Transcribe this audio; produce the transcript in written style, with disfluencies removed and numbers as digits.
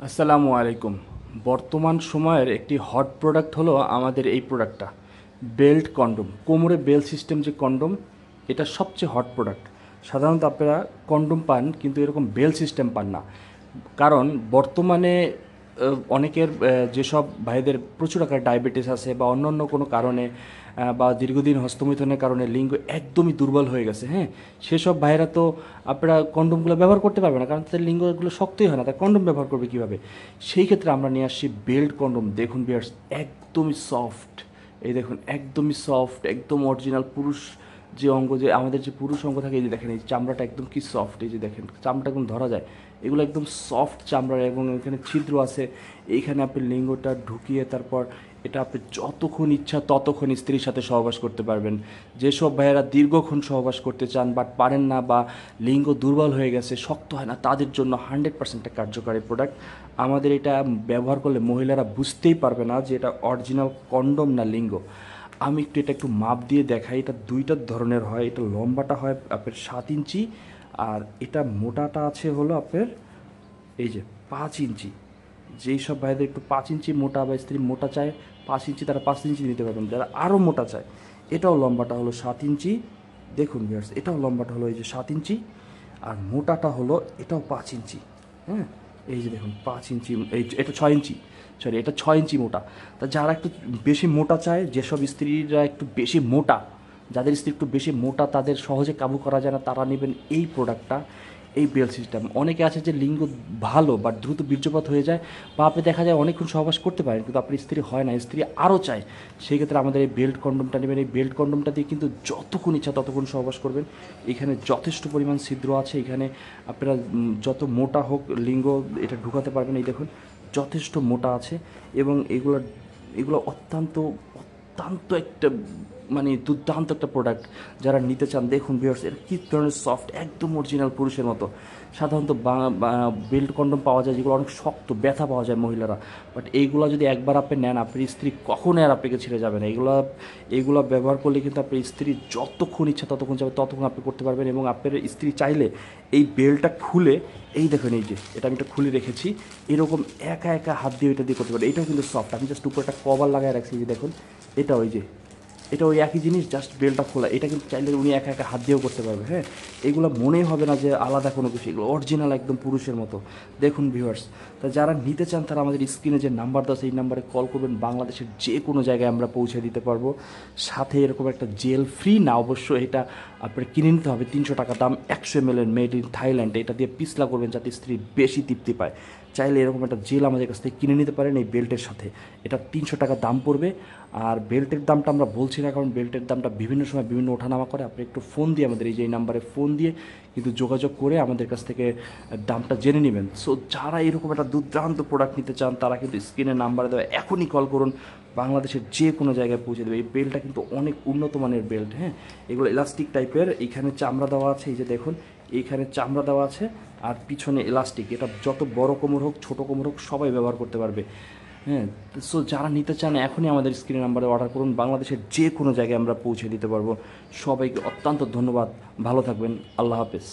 আসসালামু আলাইকুম। বর্তমান সময়ের একটি হট প্রোডাক্ট হলো আমাদের এই প্রোডাক্টটা, বেল্ট কন্ডোম। কোমরে বেল্ট সিস্টেম যে কন্ডোম, এটা সবচেয়ে হট প্রোডাক্ট। সাধারণত আপনারা কন্ডোম পান কিন্তু এরকম বেল্ট সিস্টেম পান না। কারণ বর্তমানে অনেকের যেসব ভাইদের প্রচুর আকার ডায়াবেটিস আছে বা অন্যান্য কোনো কারণে বা দীর্ঘদিন হস্তমৈথুনের কারণে লিঙ্গ একদমই দুর্বল হয়ে গেছে, হ্যাঁ, সেসব ভাইরা তো আপনারা কন্ডোমগুলো ব্যবহার করতে পারবে না, কারণ তাদের লিঙ্গগুলো শক্তই হয় না, তার কন্ডোম ব্যবহার করবে কীভাবে? সেই ক্ষেত্রে আমরা নিয়ে আসছি বেল্ট কন্ডোম। দেখুন বিয়ার্স, একদমই সফট। এই দেখুন, একদমই সফট, একদম অরিজিনাল পুরুষ যে অঙ্গ, যে আমাদের যে পুরুষ অঙ্গ থাকে, এই যে দেখেন, এই চামড়াটা একদম কি সফট, এই যে দেখেন চামড়াটা একদম ধরা যায়। এগুলো একদম সফট চামড়া এবং এখানে ছিদ্র আছে। এইখানে আপনি লিঙ্গটা ঢুকিয়ে তারপর এটা আপনি যতক্ষণ ইচ্ছা ততক্ষণ স্ত্রীর সাথে সহবাস করতে পারবেন। যেসব ভাইয়েরা দীর্ঘক্ষণ সহবাস করতে চান বাট পারেন না, বা লিঙ্গ দুর্বল হয়ে গেছে, শক্ত হয় না, তাদের জন্য 100% একটা কার্যকারী প্রোডাক্ট। আমাদের এটা ব্যবহার করলে মহিলারা বুঝতেই পারবে না যে এটা অরিজিনাল কন্ডোম না লিঙ্গ। আমি একটু মাপ দিয়ে দেখাই। এটা দুইটা ধরনের হয়। এটা লম্বাটা হয় আপনার 7 ইঞ্চি, আর এটা মোটাটা আছে হলো আপনার এই যে 5 ইঞ্চি। যেই সব ভাইদের একটু 5 ইঞ্চি মোটা বা স্ত্রী মোটা চায় 5 ইঞ্চি, তারা 5 ইঞ্চি নিতে পারবেন। যারা আরও মোটা চায়, এটাও লম্বাটা হলো 7 ইঞ্চি। দেখুন ভিউয়ার্স, এটাও লম্বাটা হলো এই যে 7 ইঞ্চি, আর মোটাটা হলো এটাও 5 ইঞ্চি। হ্যাঁ, এই যে দেখুন 5 ইঞ্চি, এই এটা 6 ইঞ্চি, সরি এটা 6 ইঞ্চি মোটা। তা যারা একটু বেশি মোটা চায়, যেসব স্ত্রীরা একটু বেশি মোটা, যাদের স্ত্রী একটু বেশি মোটা, তাদের সহজে কাবু করা যায় না, তারা নেবেন এই প্রোডাক্টটা, এই বেল সিস্টেম। অনেকে আছে যে লিঙ্গ ভালো বাট দ্রুত বীর্যপাত হয়ে যায়, বা আপনি দেখা যায় অনেকক্ষণ সহবাস করতে পারেন কিন্তু আপনার স্ত্রী হয় না, স্ত্রী আরও চায়, সেই ক্ষেত্রে আমাদের এই বেল্ট কন্ডোমটা নেবেন। এই বেল্ট কন্ডোমটা দিয়ে কিন্তু যতক্ষণ ইচ্ছা ততক্ষণ সহবাস করবেন। এখানে যথেষ্ট পরিমাণ ছিদ্র আছে, এখানে আপনারা যত মোটা হোক লিঙ্গ এটা ঢুকাতে পারবেন। এই দেখুন যথেষ্ট মোটা আছে, এবং এগুলো এগুলো অত্যন্ত অত্যন্ত একটা মানে দুর্দান্ত একটা প্রোডাক্ট। যারা নিতে চান, দেখুন ভিউয়ার্স, এর কী ধরনের সফট, একদম অরিজিনাল পুরুষের মতো। সাধারণত বেল্ট কন্ডোম পাওয়া যায় যেগুলো অনেক শক্ত, ব্যথা পাওয়া যায় মহিলারা, বাট এইগুলো যদি একবার আপনি নেন, আপনার স্ত্রী কখনোই আর আপনাকে ছেড়ে যাবে না। এইগুলো ব্যবহার করলে কিন্তু আপনার স্ত্রী যতক্ষণ ইচ্ছা ততক্ষণ যাবে, ততক্ষণ আপনি করতে পারবেন। এবং আপনার স্ত্রী চাইলে এই বেল্টটা খুলে, এই দেখুন এই যে এটা আমি এটা খুলে রেখেছি, এরকম একা একা হাত দিয়ে এটা দিয়ে করতে পারে। এটাও কিন্তু সফট। আমি জাস্ট উপরে একটা কভার লাগায় রাখছি, যে দেখুন এটা ওই যে এটা ওই একই জিনিস, জাস্ট বেলটা খোলা। এটা কিন্তু চাইলে উনি একা একা হাত দিয়েও করতে পারবে। হ্যাঁ, এগুলো মনেই হবে না যে আলাদা কোনো কিছু, এগুলো অরিজিনাল একদম পুরুষের মতো। দেখুন ভিউয়ার্স, তা যারা নিতে চান তারা আমাদের স্ক্রিনে যে নাম্বার দেওয়া আছে এই নাম্বারে কল করবেন। বাংলাদেশের যে কোনো জায়গায় আমরা পৌঁছে দিতে পারবো। সাথে এরকম একটা জেল ফ্রি না, অবশ্য এটা আপনার কিনে নিতে হবে। 300 টাকা দাম, 100 ml মেড ইন থাইল্যান্ড। এটা দিয়ে পিছলা করবেন যাতে স্ত্রী বেশি তৃপ্তি পায়। চাইলে এরকম একটা জেল আমাদের কাছ থেকে কিনে নিতে পারেন এই বেল্টের সাথে। এটা 300 টাকা দাম পড়বে। আর বেল্টের দামটা আমরা বলছি না, কারণ বেল্টের দামটা বিভিন্ন সময় বিভিন্ন ওঠানামা করে। আপনি একটু ফোন দিয়ে আমাদের এই যে এই নাম্বারে ফোন দিয়ে কিন্তু যোগাযোগ করে আমাদের কাছ থেকে দামটা জেনে নেবেন। সো যারা এরকম একটা দুর্দান্ত প্রোডাক্ট নিতে চান, তারা কিন্তু স্ক্রিনের নাম্বারে দেওয়া এখনই কল করুন। বাংলাদেশের যে কোনো জায়গায় পৌঁছে দেবে। এই বেল্টটা কিন্তু অনেক উন্নত মানের বেল্ট। হ্যাঁ, এগুলো ইলাস্টিক টাইপের, এইখানে চামড়া দেওয়া আছে, এই যে দেখুন এইখানে চামড়া দেওয়া আছে, আর পিছনে ইলাস্টিক। এটা যত বড় কোমর হোক ছোটো কোমর হোক সবাই ব্যবহার করতে পারবে। হ্যাঁ, সো যারা নিতে চান এখনই আমাদের স্ক্রিন নাম্বারে অর্ডার করুন। বাংলাদেশের যে কোনো জায়গায় আমরা পৌঁছে দিতে পারবো। সবাইকে অত্যন্ত ধন্যবাদ। ভালো থাকবেন। আল্লাহ হাফেজ।